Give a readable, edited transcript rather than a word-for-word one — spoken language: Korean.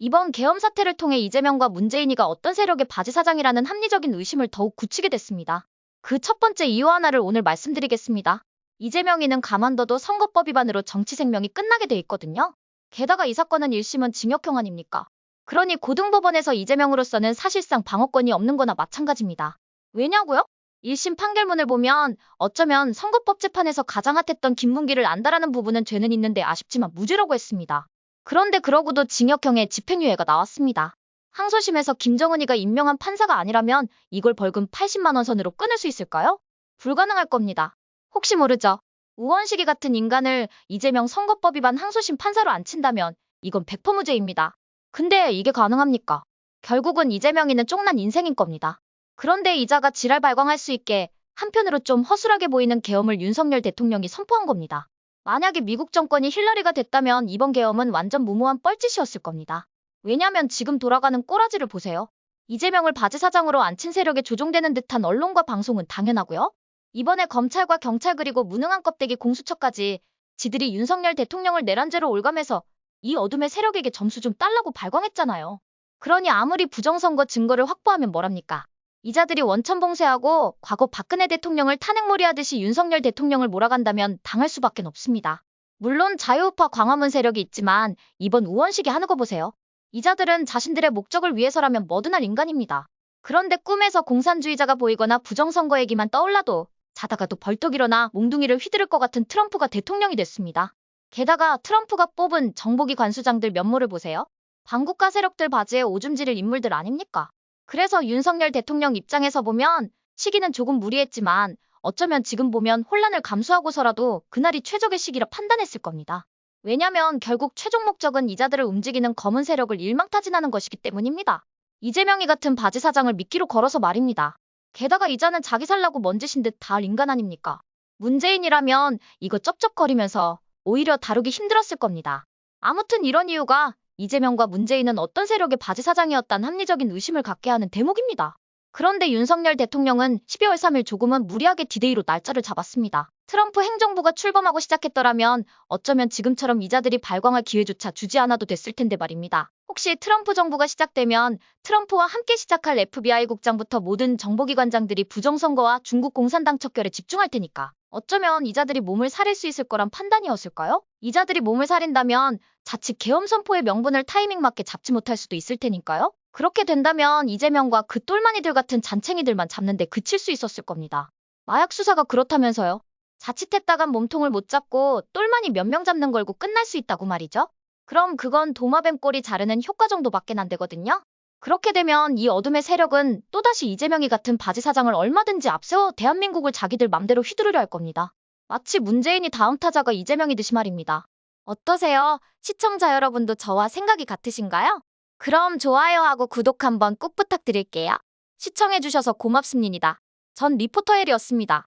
이번 계엄 사태를 통해 이재명과 문재인이가 어떤 세력의 바지사장이라는 합리적인 의심을 더욱 굳히게 됐습니다. 그 첫 번째 이유 하나를 오늘 말씀드리겠습니다. 이재명이는 가만둬도 선거법 위반으로 정치 생명이 끝나게 돼 있거든요. 게다가 이 사건은 1심은 징역형 아닙니까? 그러니 고등법원에서 이재명으로서는 사실상 방어권이 없는 거나 마찬가지입니다. 왜냐고요? 1심 판결문을 보면 어쩌면 선거법 재판에서 가장 핫했던 김문기를 안다라는 부분은 죄는 있는데 아쉽지만 무죄라고 했습니다. 그런데 그러고도 징역형의 집행유예가 나왔습니다. 항소심에서 김정은이가 임명한 판사가 아니라면 이걸 벌금 80만 원 선으로 끊을 수 있을까요? 불가능할 겁니다. 혹시 모르죠? 우원식이 같은 인간을 이재명 선거법 위반 항소심 판사로 앉힌다면 이건 100% 무죄입니다. 근데 이게 가능합니까? 결국은 이재명이는 쫑난 인생인 겁니다. 그런데 이자가 지랄 발광할 수 있게 한편으로 좀 허술하게 보이는 계엄을 윤석열 대통령이 선포한 겁니다. 만약에 미국 정권이 힐러리가 됐다면 이번 계엄은 완전 무모한 뻘짓이었을 겁니다. 왜냐면 지금 돌아가는 꼬라지를 보세요. 이재명을 바지사장으로 앉힌 세력에 조종되는 듯한 언론과 방송은 당연하고요. 이번에 검찰과 경찰 그리고 무능한 껍데기 공수처까지 지들이 윤석열 대통령을 내란죄로 올감해서 이 어둠의 세력에게 점수 좀 달라고 발광했잖아요. 그러니 아무리 부정선거 증거를 확보하면 뭐랍니까? 이자들이 원천봉쇄하고 과거 박근혜 대통령을 탄핵몰이하듯이 윤석열 대통령을 몰아간다면 당할 수밖에 없습니다. 물론 자유우파 광화문 세력이 있지만 이번 우원식이 하는 거 보세요. 이자들은 자신들의 목적을 위해서라면 뭐든 할 인간입니다. 그런데 꿈에서 공산주의자가 보이거나 부정선거 얘기만 떠올라도 자다가도 벌떡 일어나 몽둥이를 휘두를 것 같은 트럼프가 대통령이 됐습니다. 게다가 트럼프가 뽑은 정보기 관수장들 면모를 보세요. 반국가 세력들 바지에 오줌 지를 인물들 아닙니까? 그래서 윤석열 대통령 입장에서 보면 시기는 조금 무리했지만 어쩌면 지금 보면 혼란을 감수하고서라도 그날이 최적의 시기라 판단했을 겁니다. 왜냐면 결국 최종 목적은 이자들을 움직이는 검은 세력을 일망타진하는 것이기 때문입니다. 이재명이 같은 바지사장을 미끼로 걸어서 말입니다. 게다가 이자는 자기 살라고 먼지신 듯 다 할 인간 아닙니까? 문재인이라면 이거 쩝쩝거리면서 오히려 다루기 힘들었을 겁니다. 아무튼 이런 이유가 이재명과 문재인은 어떤 세력의 바지사장이었단 합리적인 의심을 갖게 하는 대목입니다. 그런데 윤석열 대통령은 12월 3일 조금은 무리하게 디데이로 날짜를 잡았습니다. 트럼프 행정부가 출범하고 시작했더라면 어쩌면 지금처럼 이자들이 발광할 기회조차 주지 않아도 됐을 텐데 말입니다. 혹시 트럼프 정부가 시작되면 트럼프와 함께 시작할 FBI 국장부터 모든 정보기관장들이 부정선거와 중국 공산당 척결에 집중할 테니까 어쩌면 이자들이 몸을 사릴 수 있을 거란 판단이었을까요? 이자들이 몸을 사린다면 자칫 계엄 선포의 명분을 타이밍 맞게 잡지 못할 수도 있을 테니까요. 그렇게 된다면 이재명과 그 똘마니들 같은 잔챙이들만 잡는데 그칠 수 있었을 겁니다. 마약 수사가 그렇다면서요. 자칫했다간 몸통을 못 잡고 똘마니 몇 명 잡는 걸고 끝날 수 있다고 말이죠. 그럼 그건 도마뱀 꼬리 자르는 효과 정도밖에 안 되거든요. 그렇게 되면 이 어둠의 세력은 또다시 이재명이 같은 바지사장을 얼마든지 앞세워 대한민국을 자기들 맘대로 휘두르려 할 겁니다. 마치 문재인이 다음 타자가 이재명이듯이 말입니다. 어떠세요? 시청자 여러분도 저와 생각이 같으신가요? 그럼 좋아요하고 구독 한번 꾹 부탁드릴게요. 시청해주셔서 고맙습니다. 전 리포터 헬이었습니다.